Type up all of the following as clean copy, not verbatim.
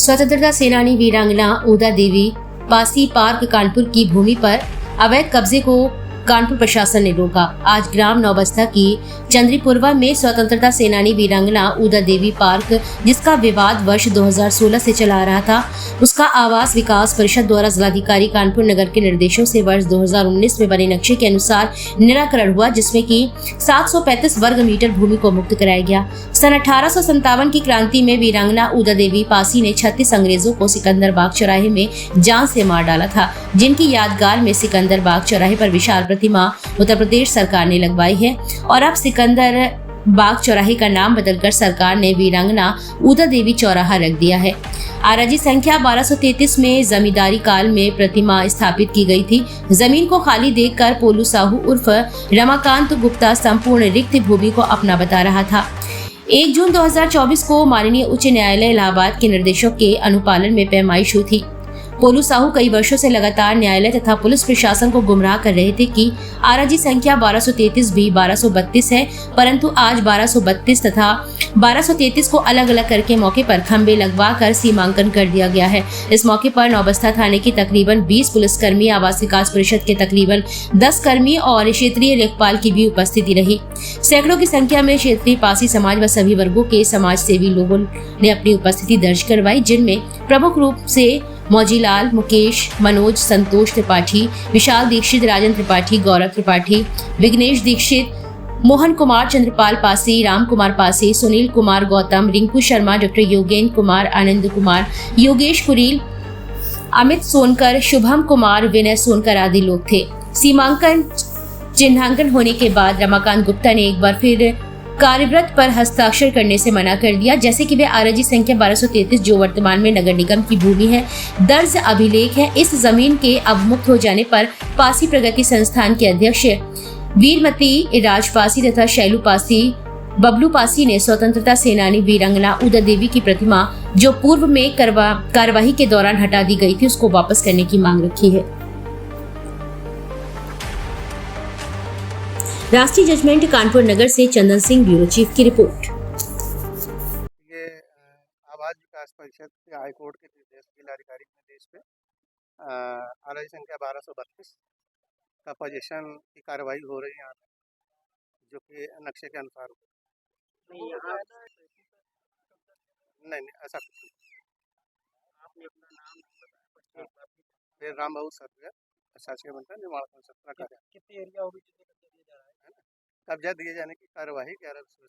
स्वतंत्रता सेनानी वीरांगना ऊदा देवी पासी पार्क कानपुर की भूमि पर अवैध कब्जे को कानपुर प्रशासन ने रोका। आज ग्राम नौबस्ता की चंद्रीपुरवा में स्वतंत्रता सेनानी वीरांगना ऊदा देवी पार्क, जिसका विवाद वर्ष 2016 से चला आ रहा था, उसका आवास विकास परिषद द्वारा जिलाधिकारी कानपुर नगर के निर्देशों से वर्ष 2019 में बने नक्शे के अनुसार निराकरण हुआ, जिसमें कि 735 वर्ग मीटर भूमि को मुक्त कराया गया। सन 1857 की क्रांति में वीरांगना ऊदा देवी पासी ने 36 अंग्रेजों को सिकंदर बाग चौराहे में जान से मार डाला था, जिनकी यादगार में सिकंदर बाग चौराहे पर विशाल प्रतिमा उत्तर प्रदेश सरकार ने लगवाई है और अब सिकंदर बाग चौराहे का नाम बदलकर सरकार ने वीरांगना ऊदा देवी चौराहा रख दिया है। आरजी संख्या 1233 में जमींदारी काल में प्रतिमा स्थापित की गई थी। जमीन को खाली देखकर पोलू साहू उर्फ रमाकांत गुप्ता संपूर्ण रिक्त भूमि को अपना बता रहा था। 1 जून 2024 को माननीय उच्च न्यायालय इलाहाबाद के निर्देशों के अनुपालन में पैमाइश हुई थी। पोलू साहू कई वर्षों से लगातार न्यायालय तथा पुलिस प्रशासन को गुमराह कर रहे थे कि आरजी संख्या 1233 भी 1232 है, परंतु आज 1232 तथा 1233 को अलग अलग करके मौके पर खंबे लगवा कर सीमांकन कर दिया गया है। इस मौके पर नौबस्ता थाने की तकरीबन 20 पुलिसकर्मी, आवास विकास परिषद के तकरीबन 10 कर्मी और क्षेत्रीय लेखपाल की भी उपस्थिति रही। सैकड़ों की संख्या में क्षेत्रीय पासी समाज व सभी वर्गों के समाज सेवी लोगों ने अपनी उपस्थिति दर्ज करवाई, जिनमें प्रमुख रूप से मौजीलाल, मुकेश, मनोज, संतोष त्रिपाठी, विशाल दीक्षित, राजन त्रिपाठी, गौरव त्रिपाठी, विघ्नेश दीक्षित, मोहन कुमार, चंद्रपाल पासी, राम कुमार पासी, सुनील कुमार गौतम, रिंकू शर्मा, डॉक्टर योगेंद्र कुमार, आनंद कुमार, योगेश कुरील, अमित सोनकर, शुभम कुमार, विनय सोनकर आदि लोग थे। सीमांकन चिन्हांकन होने के बाद रमाकांत गुप्ता ने एक बार फिर कार्यव्रत पर हस्ताक्षर करने से मना कर दिया, जैसे कि वे आरजी संख्या 1233 जो वर्तमान में नगर निगम की भूमि है, दर्ज अभिलेख है। इस जमीन के अवमुक्त हो जाने पर पासी प्रगति संस्थान के अध्यक्ष वीरमती राजपासी तथा शैलू पासी, बबलू पासी ने स्वतंत्रता सेनानी वीरांगना ऊदा देवी की प्रतिमा, जो पूर्व में कार्यवाही के दौरान हटा दी गई थी, उसको वापस करने की मांग रखी है। राष्ट्रीय जजमेंट कानपुर नगर से चंदन सिंह, ब्यूरो चीफ की रिपोर्ट। ये आवास विकास परिषद के हाईकोर्ट के निर्देश जिलाधिकारी के निर्देश पे आरजी संख्या 1232 का पोजीशन की कार्रवाई हो रही है यहाँ पे, जो कि नक्शे के अनुसार नहीं ऐसा कुछ नहीं। आपने अपना नाम बताया, फिर राम बाबू सर्वे शासकीय बनता है निर्माण संस्था का कितनी एरिया होगी कब्जा दिए जाने की कार्यवाही 11 से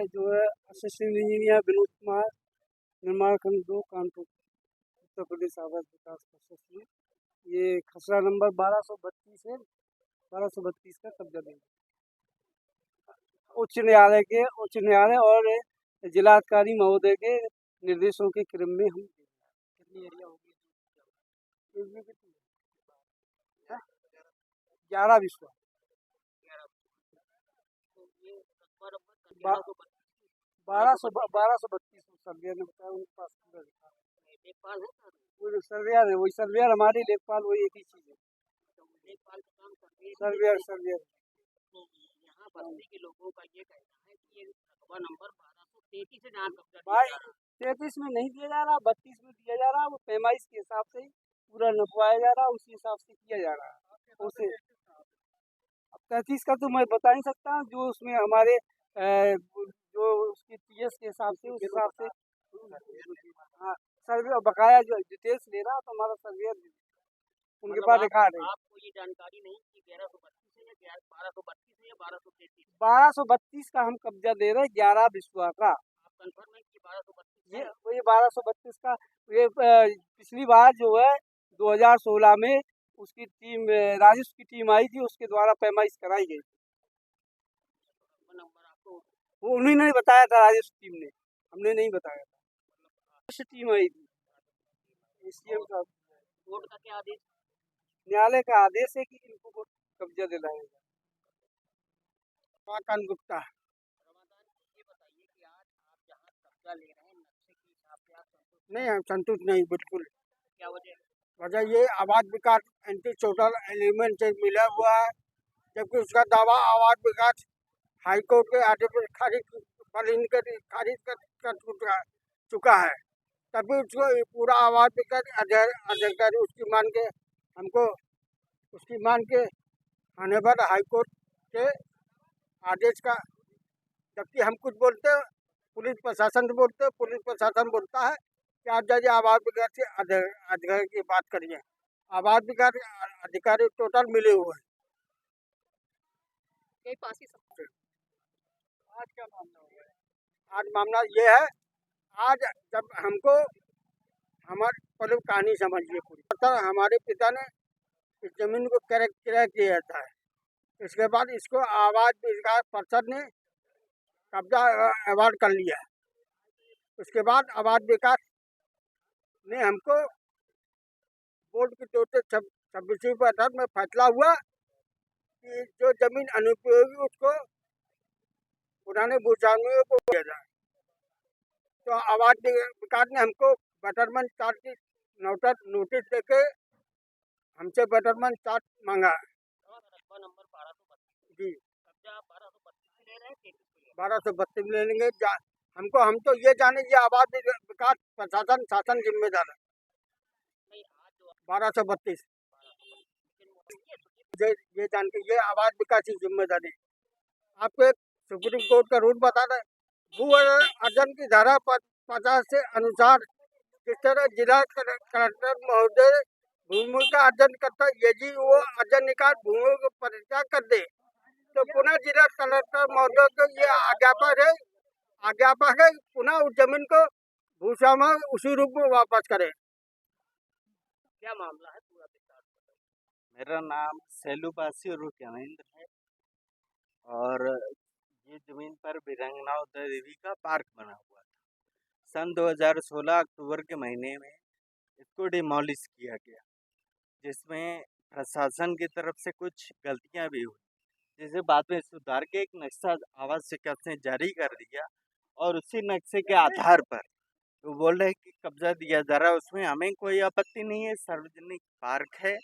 जो है असिस्टेंट इंजीनियर विनोद कुमार, निर्माण खंड 2 कानपुर, उत्तर प्रदेश आवास विकास परिषद में ये खसरा नंबर 1232 है। 1232 का कब्जा देंगे। उच्च न्यायालय और जिलाधिकारी महोदय के निर्देशों के क्रम में हम कितनी एरिया होगी 11 विश्व 1232 सर्वेयर ने बताया, उनके पास पूरा लिखा लेखपाल है, वो सर्वेयर है, वही सर्वेयर हमारी लेखपाल वही एक ही चीज है, लेखपाल का काम सर्वेयर। यहाँ बस्ती के लोगों का ये कहना है कि ये रकबा नंबर 1233 से जहाँ कब्जा 33 में नहीं दिया जा रहा, 32 में दिया जा रहा, वो पैमाइश के हिसाब से ही पूरा नपवाया जा रहा, उसी हिसाब से किया जा रहा है। उसे अब 33 का तो मैं बता नहीं सकता, जो उसमें हमारे जो उसकी टीएस के हिसाब से उस हिसाब से हाँ सर्वे बकाया जो डिटेल्स ले रहा तो हमारा सर्वे उनके पास रिकॉर्ड है। आपको ये जानकारी नहीं कि 1132 है या 1232 है या 1233? 1232 का हम कब्जा दे रहे हैं, 11 विश्वा का। आप कंफर्म है कि 1232? ये 1232 का ये पिछली बार जो है 2016 में उसकी टीम राजेश की टीम आई थी, उसके द्वारा पैमाइश कराई गई थी। वो उन्होंने नहीं बताया था, राजेश टीम ने, हमने नहीं बताया था। टीम आई थी सीएम साहब। कोर्ट का क्या आदेश? न्यायालय का आदेश है कि इनको कब्जा दिलाया जाए। रमाकांत गुप्ता। ये बताइए कि आज आप जहाँ कब्जा ले रहे हैं नक्शे के हिसाब से आप संतुष्ट नहीं? हम संतुष्ट नहीं, बिल्कुल। क्या वजह ये आवास विकास एंटी सोशल एलिमेंट से मिला हुआ है, जबकि उसका दावा आवास विकास हाईकोर्ट के आदेश पर खारिज कर चुका है। तभी उसको ये पूरा आवाज देकर अधिकारी उसकी मान के हमको उसकी मान के आने पर हाई कोर्ट के आदेश का, जबकि हम कुछ बोलते हैं, पुलिस प्रशासन से बोलते हैं, पुलिस प्रशासन बोलता है कि आप जाइए आवाज विकार से अधिकारी की बात करिए। आवाज विकार अधिकारी टोटल मिले हुए हैं। आज क्या मामला हुआ है? आज मामला ये है, आज जब हमको हमारे पहले कहानी समझिए पूरी, मतलब हमारे पिता ने इस जमीन को क्रय किया जाता है। इसके बाद इसको आवाज विकास परिषद ने कब्जा अवार्ड कर लिया है। उसके बाद आवाज विकास ने हमको बोर्ड की तरफ से 26वीं बैठक में फैसला हुआ कि जो जमीन अनुपयोगी उसको पुराने भूस्वामियों को दिया जाए। तो आवाज विकास ने हमको बेटरमेंट चार्ज की नोटिस देके हमसे बेटरमेंट चार्ज मांगा है। जी 1232 ले लेंगे। हम तो ये जाने ये आवाज विकास प्रशासन शासन जिम्मेदार है। 1232 ये जान के ये आवाज विकास की जिम्मेदारी। आपको सुप्रीम कोर्ट का रूल बता रहे, भू अर्जन की धारा 50 से अनुसार जिस तरह जिला कलेक्टर महोदय भूमि का अर्जन करता है, यदि वो अर्जन निकाल भूमि को परित्याग कर दे तो पुनः जिला कलेक्टर महोदय को ये आज्ञापक है पुनः उस जमीन को भूस्वामी उसी रूप में वापस करे। क्या मामला है पूरा विस्तार से? मेरा नाम सैलूबासी और रुक्यानंद है और ये जमीन पर वीरांगना उदय देवी का पार्क बना हुआ था। सन 2016 अक्टूबर के महीने में इसको डिमोलिश किया गया, जिसमें प्रशासन की तरफ से कुछ गलतियां भी हुई, जिसे बाद में सुधार के एक नक्शा आवास विकास ने जारी कर दिया और उसी नक्शे के आधार पर वो बोल रहे हैं कि कब्जा दिया जा रहा है। उसमें हमें कोई आपत्ति नहीं है, सार्वजनिक पार्क है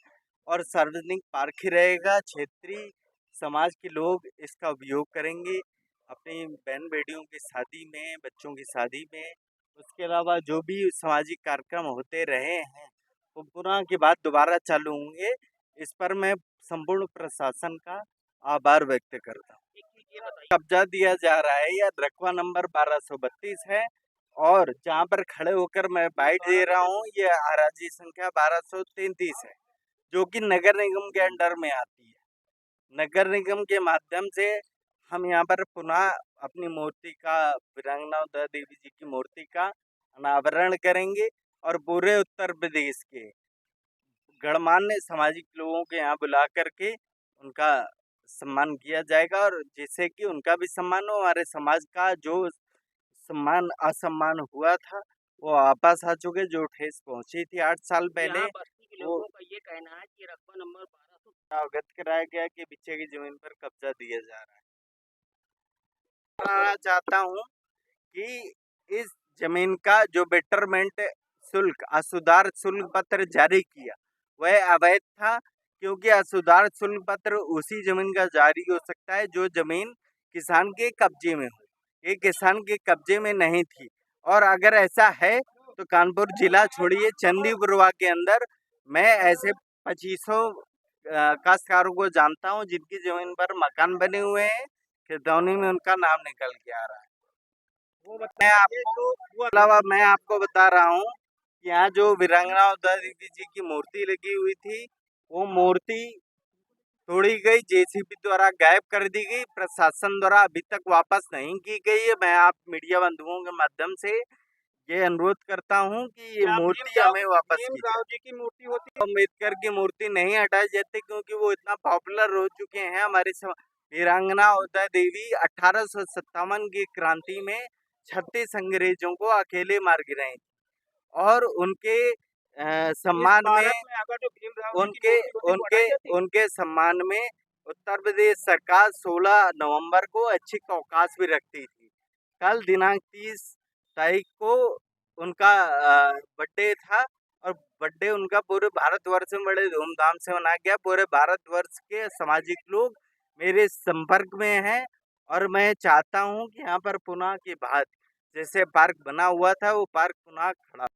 और सार्वजनिक पार्क ही रहेगा। क्षेत्रीय समाज के लोग इसका उपयोग करेंगे अपनी बहन बेटियों की शादी में, बच्चों की शादी में। उसके अलावा जो भी सामाजिक कार्यक्रम होते रहे हैं वो पुनः के बाद दोबारा चालू होंगे। इस पर मैं संपूर्ण प्रशासन का आभार व्यक्त करता हूँ। कब्जा दिया जा रहा है यह रकबा नंबर 1232 है और जहाँ पर खड़े होकर मैं बाइट दे रहा हूँ ये अराजी संख्या 1233 है, जो कि नगर निगम के अंडर में आती है। नगर निगम के माध्यम से हम यहाँ पर पुनः अपनी मूर्ति का, वीरांगना उदय देवी जी की मूर्ति का अनावरण करेंगे और पूरे उत्तर प्रदेश के गणमान्य सामाजिक लोगों के यहाँ बुला करके उनका सम्मान किया जाएगा और जिससे कि उनका भी सम्मान हो, हमारे समाज का जो सम्मान असम्मान हुआ था वो वापस आ चुके, जो ठेस पहुंची थी 8 साल पहले। वो का ये कहना है कि रकबा नंबर 1200 अवगत कराया गया कि पीछे की जमीन पर कब्जा दिया जा रहा है। बताना चाहता हूँ कि इस जमीन का जो बेटरमेंट शुल्क असुधार शुल्क पत्र जारी किया वह अवैध था, क्योंकि असुधार शुल्क पत्र उसी जमीन का जारी हो सकता है जो जमीन किसान के कब्जे में हो। ये किसान के कब्जे में नहीं थी और अगर ऐसा है तो कानपुर जिला छोड़िए चंदीपुरवा के अंदर मैं ऐसे 2500 काश्तकारों को जानता हूँ जिनकी जमीन पर मकान बने हुए हैं, खिरदौनी में उनका नाम निकल के आ रहा है। मैं आपको बता रहा हूँ यहाँ जो वीरांगना उदय देवी जी की मूर्ति लगी हुई थी वो मूर्ति तोड़ी गई, जेसीबी द्वारा गायब कर दी गई, प्रशासन द्वारा अभी तक वापस नहीं की गई है। मैं आप मीडिया बंधुओं के माध्यम से ये अनुरोध करता हूँ कि ये मूर्ति हमें वापस की जाए। मूर्ति होती है अम्बेडकर की मूर्ति नहीं हटाई जाती क्योंकि वो इतना पॉपुलर हो चुके हैं। हमारे वीरांगना उदय देवी 1857 की क्रांति में 36 अंग्रेजों को अकेले मार गिराई और उनके सम्मान में उनके सम्मान में उत्तर प्रदेश सरकार 16 नवंबर को ऐच्छिक अवकाश भी रखती थी। कल दिनांक 30 तारीख को उनका बर्थडे था और बर्थडे उनका पूरे भारतवर्ष में बड़े धूमधाम से मनाया गया। पूरे भारतवर्ष के सामाजिक लोग मेरे संपर्क में हैं और मैं चाहता हूं कि यहाँ पर पुनः की बात जैसे पार्क बना हुआ था वो पार्क पुनः खड़ा